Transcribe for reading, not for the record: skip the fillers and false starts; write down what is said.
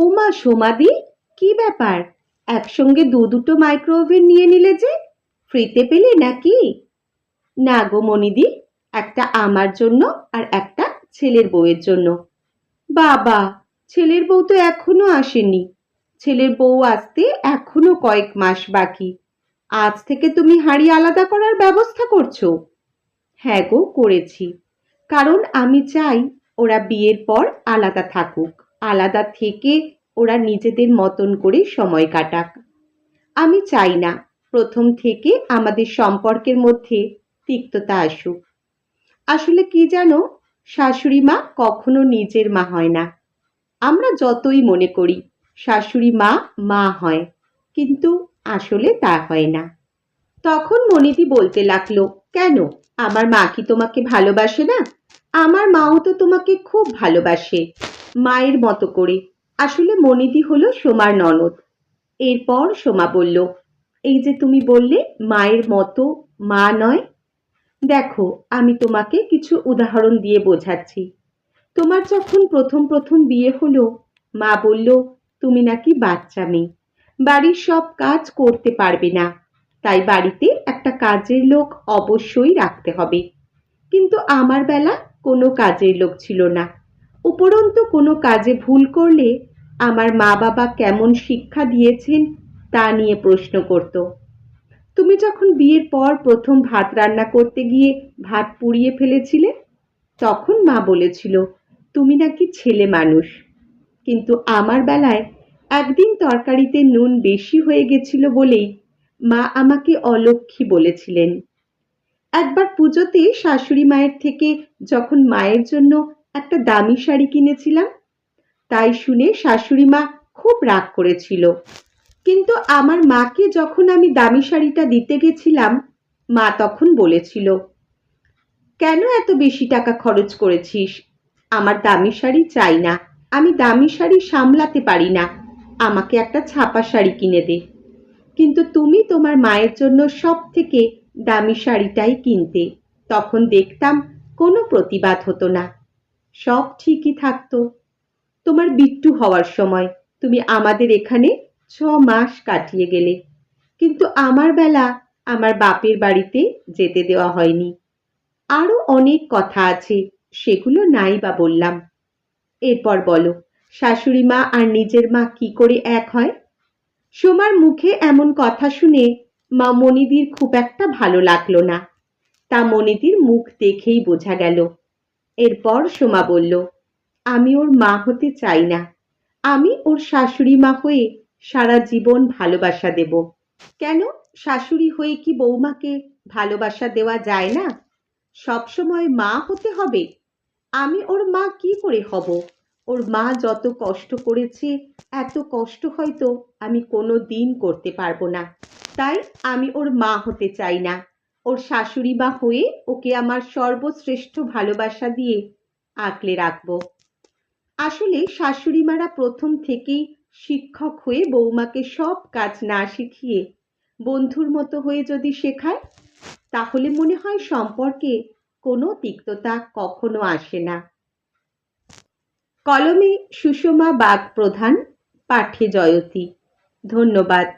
ওমা সোমাদি, কি ব্যাপার? একসঙ্গে দুটো মাইক্রোওভেন নিয়ে নিলে যে? ফ্রিতে পেলে নাকি? না গো মনিদি, একটা আমার জন্য আর একটা ছেলের বউয়ের জন্য। বাবা, ছেলের বউ তো এখনো আসেনি। ছেলের বউ আসতে এখনো কয়েক মাস বাকি। আজ থেকে তুমি হাঁড়ি আলাদা করার ব্যবস্থা করছো? হ্যাঁ গো, করেছি। কারণ আমি চাই ওরা বিয়ের পর আলাদা থাকুক, আলাদা থেকে ওরা নিজেদের মতন করে সময় কাটাক। আমি চাই না প্রথম থেকে আমাদের সম্পর্কের মধ্যে তিক্ততা আসুক। আসলে কি জানো, শাশুড়ি মা কখনো নিজের মা হয় না। আমরা যতই মনে করি শাশুড়ি মা মা হয়, কিন্তু আসলে তা হয় না। তখন মনিদি বলতে লাগলো, কেন, আমার মা কি তোমাকে ভালোবাসে না? আমার মাও তো তোমাকে খুব ভালোবাসে, মায়ের মতো করে। আসলে মনিদি হলো সোমার ননদ। এরপর সোমা বলল, এই যে তুমি বললে মায়ের মতো, মা নয়। দেখো, আমি তোমাকে কিছু উদাহরণ দিয়ে বোঝাচ্ছি। তোমার যখন প্রথম প্রথম বিয়ে হলো, মা বলল তুমি নাকি বাচ্চা মেয়ে, বাড়ির সব কাজ করতে পারবে না, তাই বাড়িতে একটা কাজের লোক অবশ্যই রাখতে হবে। কিন্তু আমার বেলা কোনো কাজের লোক ছিল না। উপরন্তু কোনো কাজে ভুল করলে আমার মা বাবা কেমন শিক্ষা দিয়েছেন তা নিয়ে প্রশ্ন করত। তুমি যখন বিয়ের পর প্রথম ভাত রান্না করতে গিয়ে ভাত পুড়িয়ে ফেলেছিলে, তখন মা বলেছিল তুমি নাকি ছেলে মানুষ। কিন্তু আমার বেলায় একদিন তরকারিতে নুন বেশি হয়ে গেছিল বলেই মা আমাকে অলক্ষী বলেছিলেন। একবার পুজোতে শাশুড়ি মায়ের থেকে যখন মায়ের জন্য একটা দামি শাড়ি কিনেছিলাম, তাই শুনে শাশুড়ি মা খুব রাগ করেছিল। কিন্তু আমার মাকে যখন আমি দামি শাড়িটা দিতে গেছিলাম, মা তখন বলেছিল, কেন এত বেশি টাকা খরচ করেছিস? আমার দামি শাড়ি চাই না, আমি দামি শাড়ি সামলাতে পারি না, আমাকে একটা ছাপা শাড়ি কিনে দে। কিন্তু তুমি তোমার মায়ের জন্য সব থেকে দামি শাড়িটাই কিনতে। তখন দেখতাম কোনো প্রতিবাদ হতো না, সব ঠিকই থাকতো। তোমার বিট্টু হওয়ার সময় তুমি আমাদের এখানে 6 মাস কাটিয়ে গেলে, কিন্তু আমার বেলা আমার বাপের বাড়িতে যেতে দেওয়া হয়নি। আরো অনেক কথা আছে, সেগুলো নাই বা বললাম। এরপর বলো, শাশুড়ি মা আর নিজের মা কি করে এক হয়? সোমার মুখে এমন কথা শুনে মা মনিদির খুব একটা ভালো লাগলো না, তা মনিদির মুখ দেখেই বোঝা গেল। এরপর সোমা বলল, আমি ওর মা হতে চাই না, আমি ওর শাশুড়ি মা হয়ে সারা জীবন ভালোবাসা দেব। কেন, শাশুড়ি হয়ে কি বৌমাকে ভালোবাসা দেওয়া যায় না? সবসময় মা হতে হবে? আমি ওর মা কি করে হব? ওর মা যত কষ্ট করেছে, এত কষ্ট হয়তো আমি কোনো দিন করতে পারবো না। তাই আমি ওর মা হতে চাই না। ওর শাশুড়ি মা হয়ে ওকে আমার সর্বশ্রেষ্ঠ ভালোবাসা দিয়ে আগলে রাখবো। আসলে শাশুড়ি মারা প্রথম থেকেই শিক্ষক হয়ে বৌমাকে সব কাজ না শিখিয়ে বন্ধুর মতো হয়ে যদি শেখায়, তাহলে মনে হয় সম্পর্কে কোনো তিক্ততা কখনো আসে না। কলমে সুষমা বাগ প্রধান, পাঠে জয়তী। ধন্যবাদ।